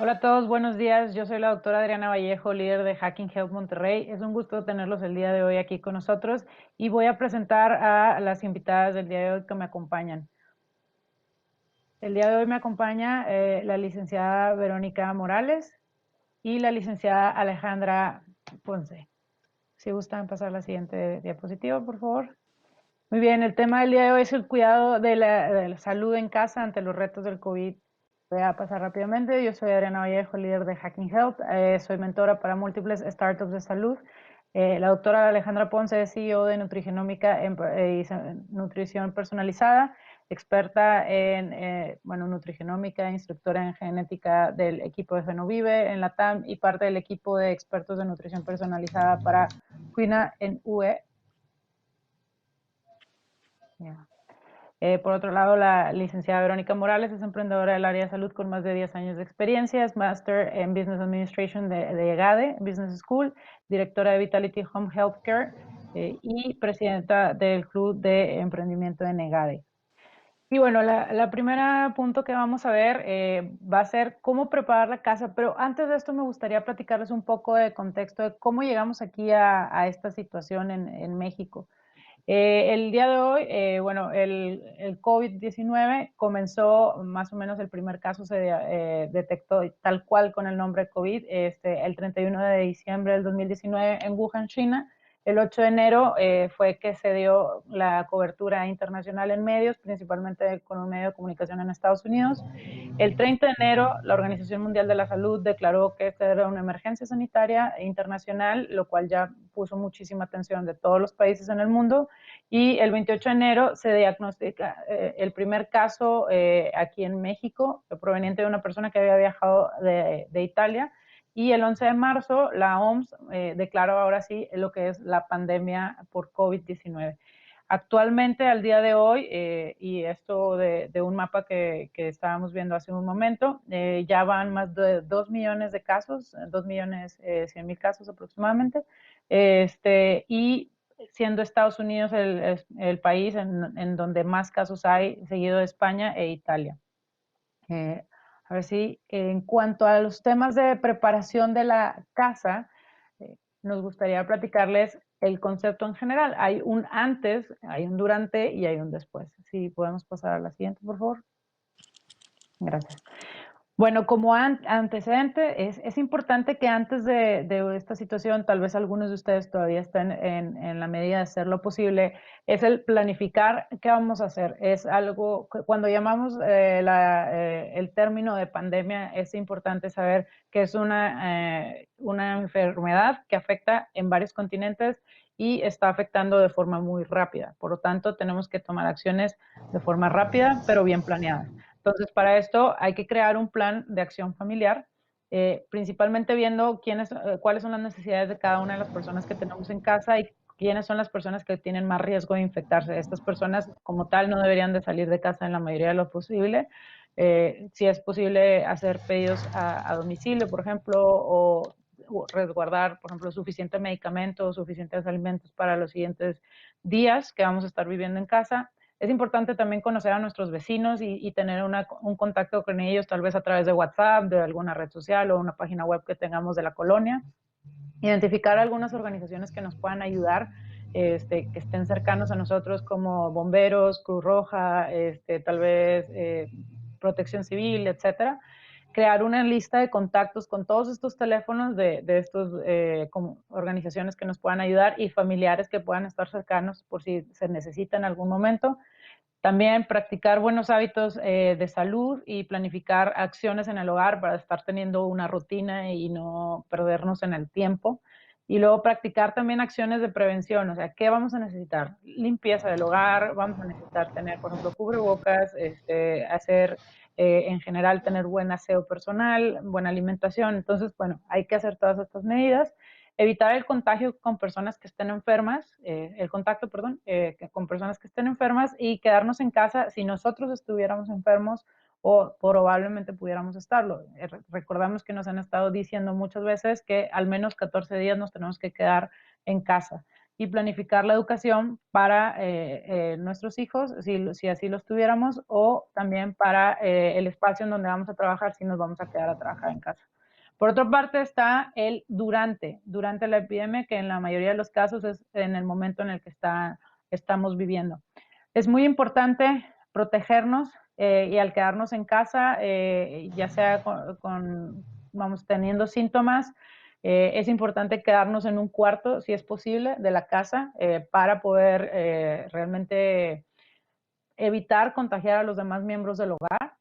Hola a todos, buenos días. Yo soy la doctora Adriana Vallejo, líder de Hacking Health Monterrey. Es un gusto tenerlos el día de hoy aquí con nosotros y voy a presentar a las invitadas del día de hoy que me acompañan. El día de hoy me acompaña la licenciada Verónica Morales y la licenciada Alejandra Ponce. Si gustan pasar la siguiente diapositiva, por favor. Muy bien, el tema del día de hoy es el cuidado de la salud en casa ante los retos del COVID. Voy a pasar rápidamente. Yo soy Adriana Vallejo, líder de Hacking Health. Soy mentora para múltiples startups de salud. La doctora Alejandra Ponce es CEO de Nutrigenómica y Nutrición Personalizada, experta en nutrigenómica, instructora en genética del equipo de Genovive en la TAM y parte del equipo de expertos de nutrición personalizada para Cuina en UE. Yeah. Por otro lado, la licenciada Verónica Morales es emprendedora del área de salud con más de 10 años de experiencia, es máster en Business Administration de EGADE Business School, directora de Vitality Home Healthcare y presidenta del Club de Emprendimiento de EGADE. Y bueno, la primera punto que vamos a ver va a ser cómo preparar la casa, pero antes de esto me gustaría platicarles un poco de contexto de cómo llegamos aquí a esta situación en México. El día de hoy, el COVID-19 comenzó, más o menos el primer caso se detectó tal cual con el nombre COVID, el 31 de diciembre del 2019 en Wuhan, China. El 8 de enero fue que se dio la cobertura internacional en medios, principalmente con un medio de comunicación en Estados Unidos. El 30 de enero, la Organización Mundial de la Salud declaró que esta era una emergencia sanitaria internacional, lo cual ya puso muchísima atención de todos los países en el mundo. Y el 28 de enero se diagnostica el primer caso aquí en México, proveniente de una persona que había viajado de Italia. Y el 11 de marzo la OMS declaró ahora sí lo que es la pandemia por COVID-19. Actualmente, al día de hoy, y esto de un mapa que estábamos viendo hace un momento, ya van más de 2 millones de casos, 2 millones 100 mil casos aproximadamente, y siendo Estados Unidos el país en donde más casos hay, seguido de España e Italia. A ver si en cuanto a los temas de preparación de la casa, nos gustaría platicarles el concepto en general. Hay un antes, hay un durante y hay un después. Si podemos pasar a la siguiente, por favor. Gracias. Bueno, como antecedente, es importante que antes de esta situación, tal vez algunos de ustedes todavía estén en la medida de hacer lo posible, es el planificar qué vamos a hacer. Es algo, cuando llamamos el término de pandemia, es importante saber que es una enfermedad que afecta en varios continentes y está afectando de forma muy rápida. Por lo tanto, tenemos que tomar acciones de forma rápida, pero bien planeadas. Entonces, para esto hay que crear un plan de acción familiar, principalmente viendo cuáles son las necesidades de cada una de las personas que tenemos en casa y quiénes son las personas que tienen más riesgo de infectarse. Estas personas, como tal, no deberían de salir de casa en la mayoría de lo posible. Si es posible hacer pedidos a domicilio, por ejemplo, o resguardar, por ejemplo, suficiente medicamento o suficientes alimentos para los siguientes días que vamos a estar viviendo en casa. Es importante también conocer a nuestros vecinos y tener un contacto con ellos, tal vez a través de WhatsApp, de alguna red social o una página web que tengamos de la colonia. Identificar algunas organizaciones que nos puedan ayudar, que estén cercanos a nosotros, como bomberos, Cruz Roja, tal vez Protección Civil, etcétera. Crear una lista de contactos con todos estos teléfonos de estas organizaciones que nos puedan ayudar y familiares que puedan estar cercanos por si se necesita en algún momento. También practicar buenos hábitos de salud y planificar acciones en el hogar para estar teniendo una rutina y no perdernos en el tiempo. Y luego practicar también acciones de prevención, o sea, ¿qué vamos a necesitar? Limpieza del hogar, vamos a necesitar tener, por ejemplo, cubrebocas, hacer, en general, tener buen aseo personal, buena alimentación. Entonces, bueno, hay que hacer todas estas medidas. Evitar el contagio con personas que estén enfermas, el contacto, perdón, con personas que estén enfermas y quedarnos en casa si nosotros estuviéramos enfermos o probablemente pudiéramos estarlo. Recordamos que nos han estado diciendo muchas veces que al menos 14 días nos tenemos que quedar en casa. y planificar la educación para nuestros hijos, si así los tuviéramos, o también para el espacio en donde vamos a trabajar si nos vamos a quedar a trabajar en casa. Por otra parte está el durante la epidemia, que en la mayoría de los casos es en el momento en el que estamos viviendo. Es muy importante protegernos y al quedarnos en casa, ya sea vamos teniendo síntomas, es importante quedarnos en un cuarto, si es posible, de la casa para poder realmente evitar contagiar a los demás miembros del hogar,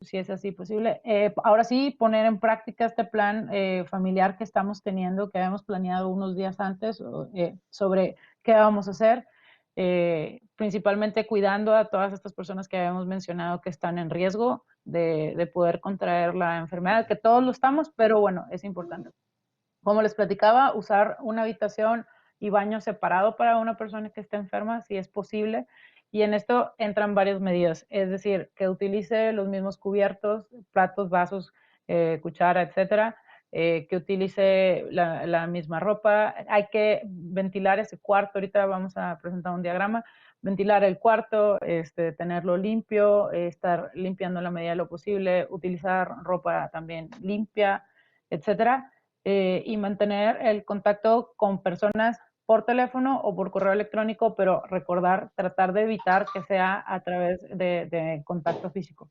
si es así posible. Ahora sí, poner en práctica este plan familiar que estamos teniendo, que habíamos planeado unos días antes sobre qué vamos a hacer, principalmente cuidando a todas estas personas que habíamos mencionado que están en riesgo de poder contraer la enfermedad, que todos lo estamos, pero bueno, es importante. Como les platicaba, usar una habitación y baño separado para una persona que esté enferma, si es posible. Y en esto entran varias medidas, es decir, que utilice los mismos cubiertos, platos, vasos, cuchara, etcétera, que utilice la misma ropa. Hay que ventilar ese cuarto. Ahorita vamos a presentar un diagrama. Ventilar el cuarto, tenerlo limpio, estar limpiando en la medida de lo posible, utilizar ropa también limpia, etcétera. Y mantener el contacto con personas por teléfono o por correo electrónico, pero recordar, tratar de evitar que sea a través de contacto físico.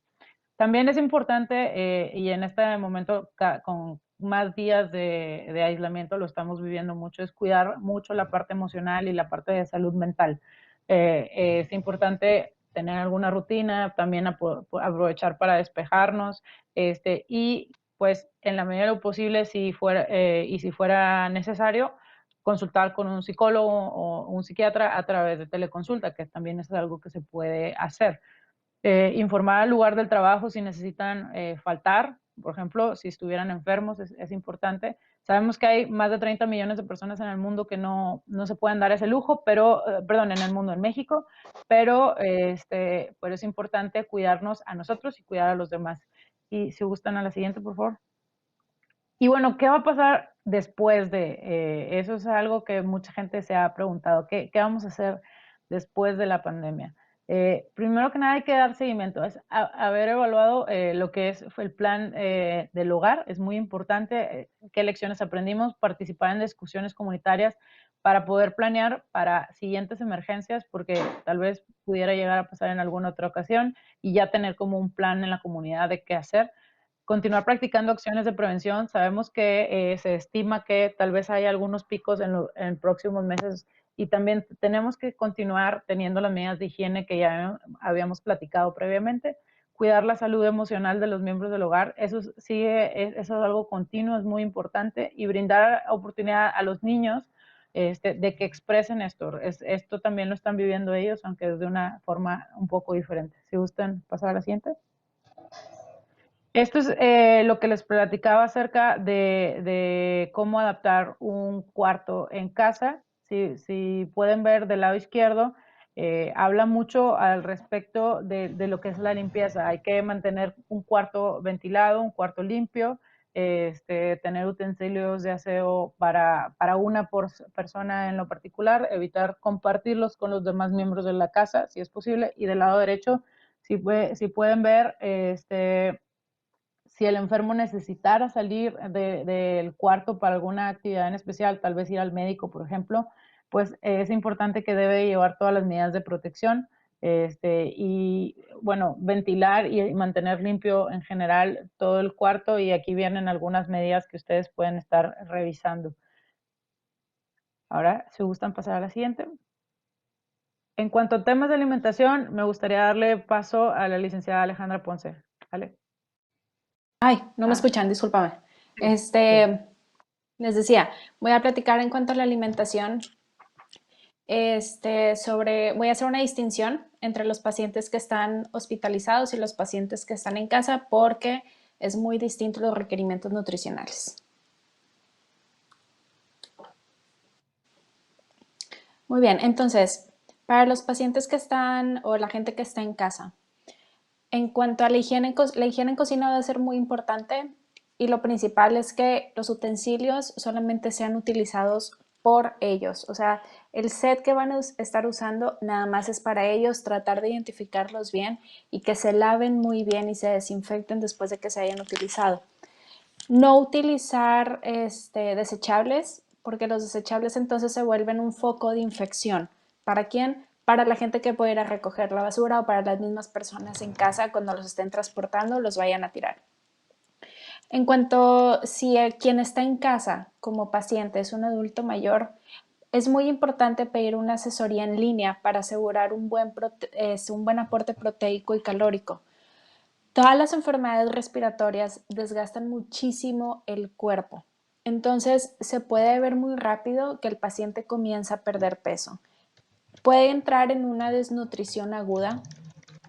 También es importante, y en este momento con más días de aislamiento lo estamos viviendo mucho, es cuidar mucho la parte emocional y la parte de salud mental. Es importante tener alguna rutina, también aprovechar para despejarnos, y pues en la medida de lo posible, si fuera necesario, consultar con un psicólogo o un psiquiatra a través de teleconsulta, que también es algo que se puede hacer. Informar al lugar del trabajo si necesitan faltar, por ejemplo, si estuvieran enfermos, es importante. Sabemos que hay más de 30 millones de personas en el mundo que no se pueden dar ese lujo, pero, perdón, en el mundo, en México, pero es importante cuidarnos a nosotros y cuidar a los demás. Y si gustan a la siguiente, por favor. Y bueno, ¿qué va a pasar después de? Eso es algo que mucha gente se ha preguntado. ¿Qué vamos a hacer después de la pandemia? Primero que nada hay que dar seguimiento, es haber evaluado lo que fue el plan del hogar, es muy importante, qué lecciones aprendimos, participar en discusiones comunitarias para poder planear para siguientes emergencias, porque tal vez pudiera llegar a pasar en alguna otra ocasión y ya tener como un plan en la comunidad de qué hacer. Continuar practicando acciones de prevención. Sabemos que se estima que tal vez haya algunos picos en próximos meses y también tenemos que continuar teniendo las medidas de higiene que ya habíamos platicado previamente. Cuidar la salud emocional de los miembros del hogar, eso es algo continuo, es muy importante, y brindar oportunidad a los niños de que expresen esto. Esto también lo están viviendo ellos, aunque es de una forma un poco diferente. Si gustan pasar a la siguiente. Esto es lo que les platicaba acerca de cómo adaptar un cuarto en casa. Si pueden ver del lado izquierdo, habla mucho al respecto de lo que es la limpieza. Hay que mantener un cuarto ventilado, un cuarto limpio, tener utensilios de aseo para una persona en lo particular, evitar compartirlos con los demás miembros de la casa, si es posible. Y del lado derecho, si pueden ver, si el enfermo necesitara salir del cuarto para alguna actividad en especial, tal vez ir al médico, por ejemplo, pues es importante que debe llevar todas las medidas de protección, y bueno, ventilar y mantener limpio en general todo el cuarto, y aquí vienen algunas medidas que ustedes pueden estar revisando. Ahora, si gustan pasar a la siguiente. En cuanto a temas de alimentación, me gustaría darle paso a la licenciada Alejandra Ponce. ¿Vale? Ay, no me escuchan, discúlpame. Sí, sí. Les decía, voy a platicar en cuanto a la alimentación, voy a hacer una distinción entre los pacientes que están hospitalizados y los pacientes que están en casa porque es muy distinto los requerimientos nutricionales. Muy bien, entonces, para los pacientes que están o la gente que está en casa, en cuanto a la higiene en cocina debe ser muy importante y lo principal es que los utensilios solamente sean utilizados por ellos. O sea, el set que van a estar usando nada más es para ellos, tratar de identificarlos bien y que se laven muy bien y se desinfecten después de que se hayan utilizado. No utilizar desechables, porque los desechables entonces se vuelven un foco de infección. ¿Para quién? Para la gente que puede ir a recoger la basura o para las mismas personas en casa cuando los estén transportando los vayan a tirar. En cuanto si quien está en casa como paciente es un adulto mayor, es muy importante pedir una asesoría en línea para asegurar un buen aporte proteico y calórico. Todas las enfermedades respiratorias desgastan muchísimo el cuerpo. Entonces se puede ver muy rápido que el paciente comienza a perder peso. Puede entrar en una desnutrición aguda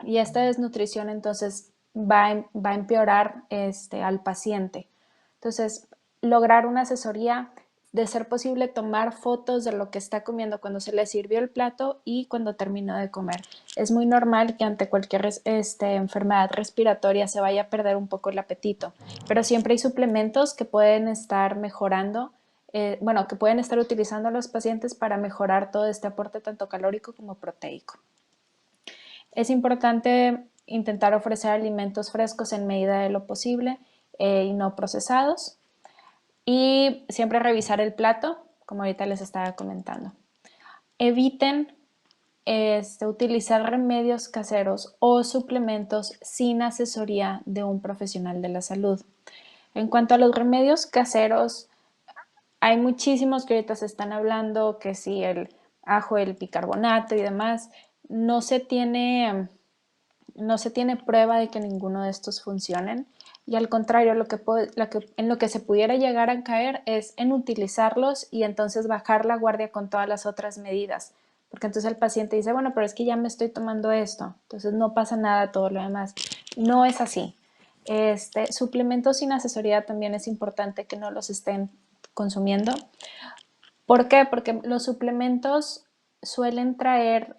y esta desnutrición entonces va a empeorar al paciente. Entonces, lograr una asesoría, de ser posible tomar fotos de lo que está comiendo cuando se le sirvió el plato y cuando terminó de comer. Es muy normal que ante cualquier enfermedad respiratoria se vaya a perder un poco el apetito, pero siempre hay suplementos que pueden estar mejorando, que pueden estar utilizando los pacientes para mejorar todo este aporte tanto calórico como proteico. Es importante intentar ofrecer alimentos frescos en medida de lo posible y no procesados. Y siempre revisar el plato, como ahorita les estaba comentando. Eviten utilizar remedios caseros o suplementos sin asesoría de un profesional de la salud. En cuanto a los remedios caseros, hay muchísimos que ahorita se están hablando, que si el ajo, el bicarbonato y demás, no se tiene no se tiene prueba de que ninguno de estos funcionen y al contrario, en lo que se pudiera llegar a caer es en utilizarlos y entonces bajar la guardia con todas las otras medidas. Porque entonces el paciente dice, bueno, pero es que ya me estoy tomando esto, entonces no pasa nada todo lo demás. No es así. Suplementos sin asesoría también es importante que no los estén consumiendo. ¿Por qué? Porque los suplementos suelen traer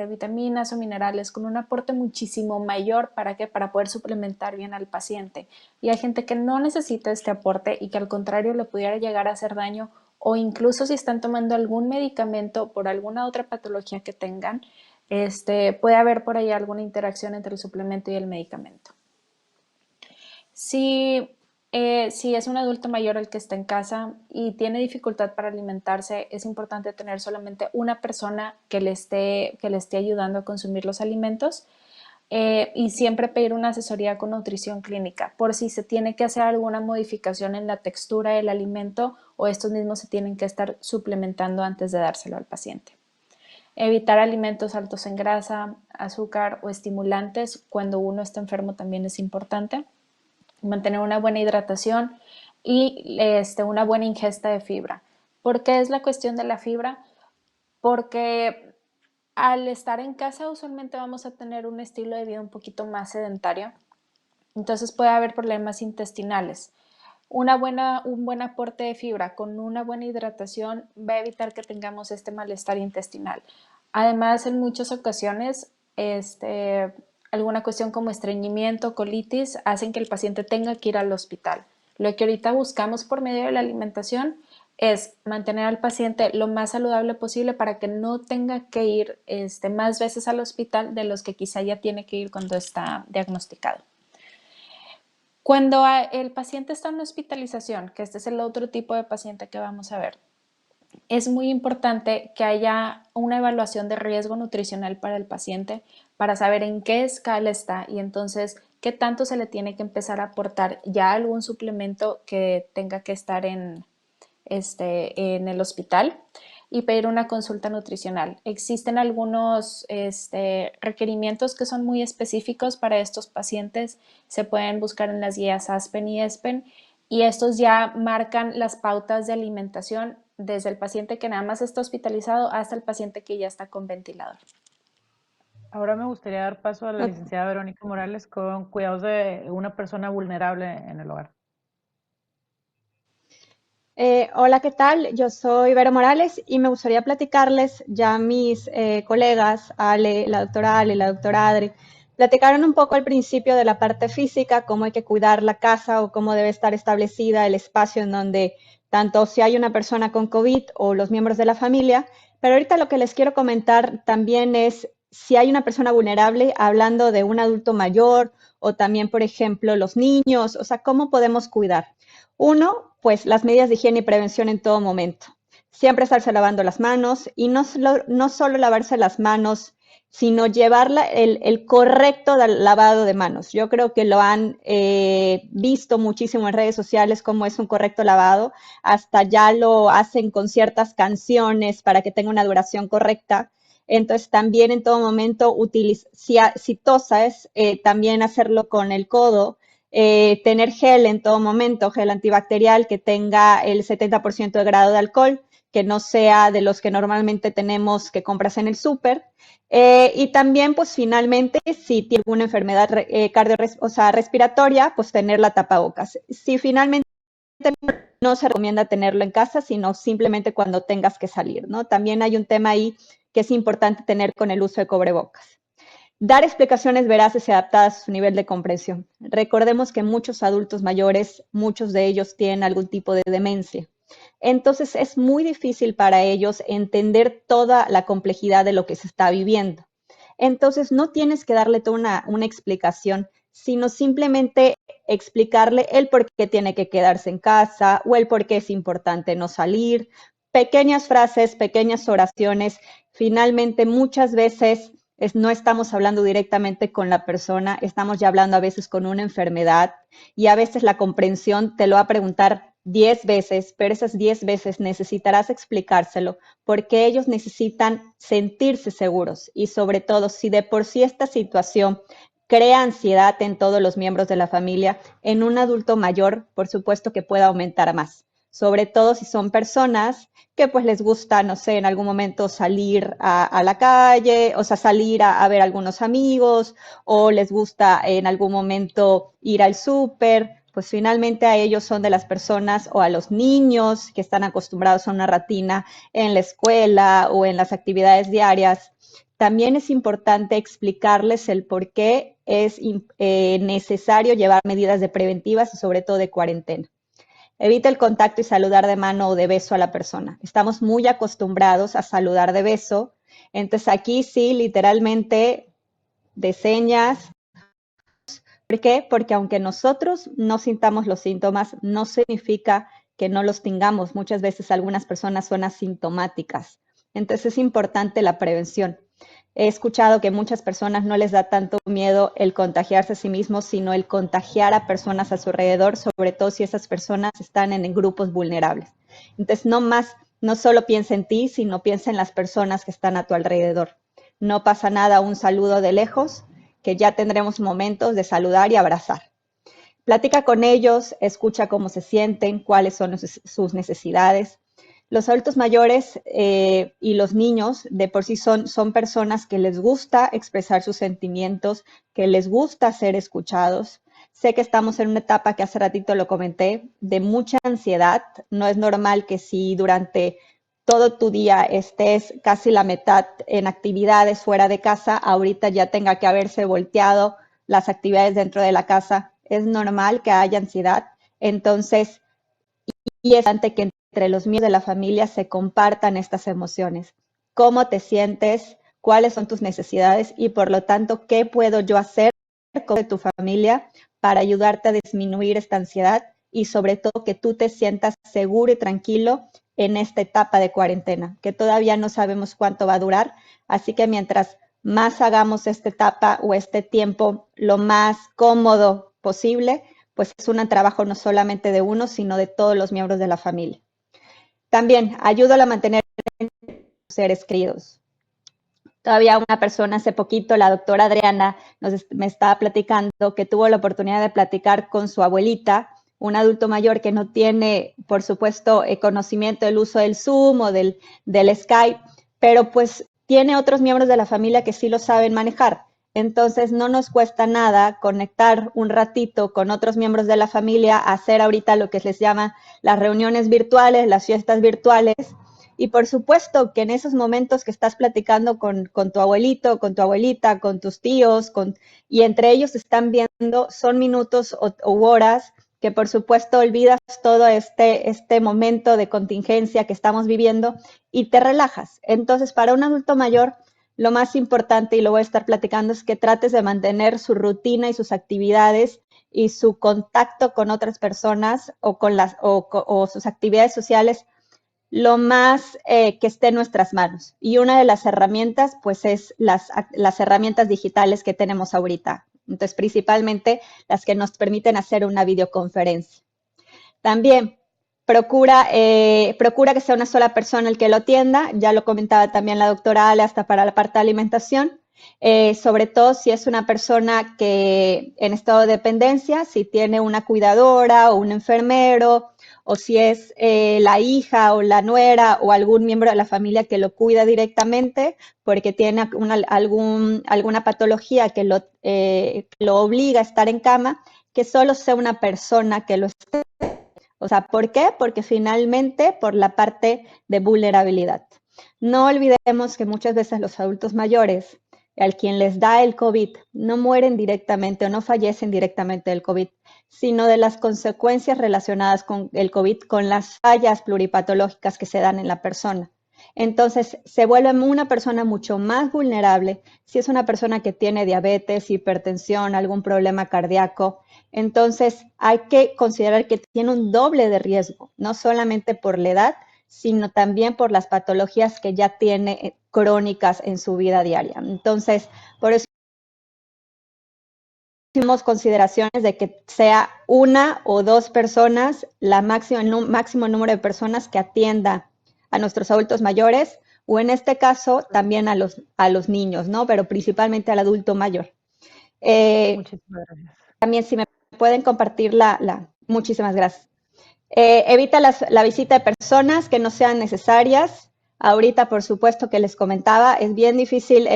vitaminas o minerales con un aporte muchísimo mayor para poder suplementar bien al paciente. Y hay gente que no necesita este aporte y que al contrario le pudiera llegar a hacer daño o incluso si están tomando algún medicamento por alguna otra patología que tengan, puede haber por ahí alguna interacción entre el suplemento y el medicamento. Si es un adulto mayor el que está en casa y tiene dificultad para alimentarse, es importante tener solamente una persona que le esté ayudando a consumir los alimentos y siempre pedir una asesoría con nutrición clínica por si se tiene que hacer alguna modificación en la textura del alimento o estos mismos se tienen que estar suplementando antes de dárselo al paciente. Evitar alimentos altos en grasa, azúcar o estimulantes cuando uno está enfermo también es importante. Mantener una buena hidratación y una buena ingesta de fibra. ¿Por qué es la cuestión de la fibra? Porque al estar en casa usualmente vamos a tener un estilo de vida un poquito más sedentario, entonces puede haber problemas intestinales. Un buen aporte de fibra con una buena hidratación va a evitar que tengamos este malestar intestinal. Además, en muchas ocasiones, alguna cuestión como estreñimiento, colitis, hacen que el paciente tenga que ir al hospital. Lo que ahorita buscamos por medio de la alimentación es mantener al paciente lo más saludable posible para que no tenga que ir más veces al hospital de los que quizá ya tiene que ir cuando está diagnosticado. Cuando el paciente está en hospitalización, que este es el otro tipo de paciente que vamos a ver, es muy importante que haya una evaluación de riesgo nutricional para el paciente para saber en qué escala está y entonces qué tanto se le tiene que empezar a aportar ya algún suplemento que tenga que estar en el hospital y pedir una consulta nutricional. Existen algunos requerimientos que son muy específicos para estos pacientes, se pueden buscar en las guías ASPEN y ESPEN y estos ya marcan las pautas de alimentación desde el paciente que nada más está hospitalizado hasta el paciente que ya está con ventilador. Ahora me gustaría dar paso a la licenciada Verónica Morales con cuidados de una persona vulnerable en el hogar. Hola, ¿qué tal? Yo soy Vero Morales y me gustaría platicarles, ya mis colegas, la doctora Ale, la doctora Adri, platicaron un poco al principio de la parte física, cómo hay que cuidar la casa o cómo debe estar establecida el espacio en donde tanto si hay una persona con COVID o los miembros de la familia. Pero ahorita lo que les quiero comentar también es si hay una persona vulnerable, hablando de un adulto mayor o también, por ejemplo, los niños, o sea, ¿cómo podemos cuidar? Uno, pues las medidas de higiene y prevención en todo momento. Siempre estarse lavando las manos y no solo lavarse las manos, sino llevar el correcto lavado de manos. Yo creo que lo han visto muchísimo en redes sociales cómo es un correcto lavado, hasta ya lo hacen con ciertas canciones para que tenga una duración correcta. Entonces también en todo momento, si tosas, también hacerlo con el codo, tener gel en todo momento, gel antibacterial que tenga el 70% de grado de alcohol, que no sea de los que normalmente tenemos que compras en el súper. Y también, pues finalmente, si tiene alguna enfermedad respiratoria, pues tener la tapabocas. Si finalmente no se recomienda tenerlo en casa, sino simplemente cuando tengas que salir, ¿no? También hay un tema ahí que es importante tener con el uso de cubrebocas. Dar explicaciones veraces y adaptadas a su nivel de comprensión. Recordemos que muchos adultos mayores, muchos de ellos tienen algún tipo de demencia. Entonces es muy difícil para ellos entender toda la complejidad de lo que se está viviendo. Entonces no tienes que darle toda una explicación, sino simplemente explicarle el por qué tiene que quedarse en casa o el por qué es importante no salir. Pequeñas frases, pequeñas oraciones. Finalmente, muchas veces no estamos hablando directamente con la persona, estamos ya hablando a veces con una enfermedad y a veces la comprensión te lo va a preguntar 10 veces, pero esas 10 veces necesitarás explicárselo porque ellos necesitan sentirse seguros y sobre todo si de por sí esta situación crea ansiedad en todos los miembros de la familia, en un adulto mayor, por supuesto que puede aumentar más. Sobre todo si son personas que pues les gusta, no sé, en algún momento salir a la calle, o sea, salir a ver a algunos amigos, o les gusta en algún momento ir al súper, pues finalmente a ellos son de las personas o a los niños que están acostumbrados a una rutina en la escuela o en las actividades diarias. También es importante explicarles el por qué es necesario llevar medidas de preventivas y sobre todo de cuarentena. Evita el contacto y saludar de mano o de beso a la persona. Estamos muy acostumbrados a saludar de beso. Entonces aquí sí, literalmente de señas. ¿Por qué? Porque aunque nosotros no sintamos los síntomas, no significa que no los tengamos. Muchas veces algunas personas son asintomáticas. Entonces es importante la prevención. He escuchado que a muchas personas no les da tanto miedo el contagiarse a sí mismos, sino el contagiar a personas a su alrededor, sobre todo si esas personas están en grupos vulnerables. Entonces, no solo piensa en ti, sino piensa en las personas que están a tu alrededor. No pasa nada, un saludo de lejos, que ya tendremos momentos de saludar y abrazar. Platica con ellos, escucha cómo se sienten, cuáles son sus necesidades. Los adultos mayores y los niños de por sí son personas que les gusta expresar sus sentimientos, que les gusta ser escuchados. Sé que estamos en una etapa que hace ratito lo comenté, de mucha ansiedad. No es normal que si durante todo tu día estés casi la mitad en actividades fuera de casa, ahorita ya tenga que haberse volteado las actividades dentro de la casa. Es normal que haya ansiedad. Entonces, y es importante que entre los miembros de la familia se compartan estas emociones. ¿Cómo te sientes? ¿Cuáles son tus necesidades? Y por lo tanto, ¿qué puedo yo hacer con tu familia para ayudarte a disminuir esta ansiedad? Y sobre todo que tú te sientas seguro y tranquilo en esta etapa de cuarentena, que todavía no sabemos cuánto va a durar. Así que mientras más hagamos esta etapa o este tiempo lo más cómodo posible, pues es un trabajo no solamente de uno, sino de todos los miembros de la familia. También ayuda a mantener seres queridos. Todavía una persona hace poquito, la doctora Adriana, me estaba platicando que tuvo la oportunidad de platicar con su abuelita, un adulto mayor que no tiene, por supuesto, conocimiento del uso del Zoom o del Skype, pero pues tiene otros miembros de la familia que sí lo saben manejar. Entonces no nos cuesta nada conectar un ratito con otros miembros de la familia, hacer ahorita lo que les llama las reuniones virtuales, las fiestas virtuales. Y por supuesto que en esos momentos que estás platicando con tu abuelito, con tu abuelita, con tus tíos, y entre ellos están viendo, son minutos u horas que que por supuesto olvidas todo este momento de contingencia que estamos viviendo y te relajas. Entonces, para un adulto mayor, lo más importante, y lo voy a estar platicando, es que trates de mantener su rutina y sus actividades y su contacto con otras personas o sus actividades sociales lo más que esté en nuestras manos. Y una de las herramientas, pues, es las herramientas digitales que tenemos ahorita. Entonces, principalmente las que nos permiten hacer una videoconferencia. También procura que sea una sola persona el que lo atienda. Ya lo comentaba también la doctora Ale, hasta para la parte de alimentación. Sobre todo si es una persona que en estado de dependencia, si tiene una cuidadora o un enfermero, o si es la hija o la nuera o algún miembro de la familia que lo cuida directamente porque tiene alguna patología que lo obliga a estar en cama, que solo sea una persona que lo esté. O sea, ¿por qué? Porque finalmente por la parte de vulnerabilidad. No olvidemos que muchas veces los adultos mayores, al quien les da el COVID, no mueren directamente o no fallecen directamente del COVID, sino de las consecuencias relacionadas con el COVID, con las fallas pluripatológicas que se dan en la persona. Entonces, se vuelve una persona mucho más vulnerable si es una persona que tiene diabetes, hipertensión, algún problema cardíaco. Entonces, hay que considerar que tiene un doble de riesgo, no solamente por la edad, sino también por las patologías que ya tiene crónicas en su vida diaria. Entonces, por eso hicimos consideraciones de que sea una o dos personas, el máximo número de personas que atienda a nuestros adultos mayores, o en este caso también a los niños, ¿no? Pero principalmente al adulto mayor. Muchísimas gracias. También si me pueden compartir muchísimas gracias. Evita la visita de personas que no sean necesarias. Ahorita, por supuesto, que les comentaba, es bien difícil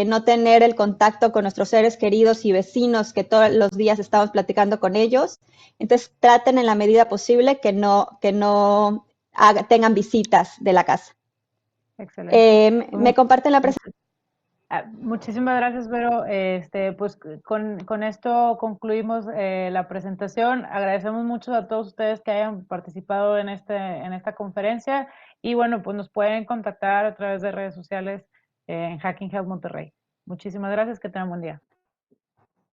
no tener el contacto con nuestros seres queridos y vecinos que todos los días estamos platicando con ellos. Entonces, traten en la medida posible que no tengan visitas de la casa. Excelente. ¿Me comparten la presentación? Muchísimas gracias, Vero. Pues con esto concluimos la presentación. Agradecemos mucho a todos ustedes que hayan participado en esta conferencia y bueno, pues nos pueden contactar a través de redes sociales en Hacking Health Monterrey. Muchísimas gracias, que tengan buen día.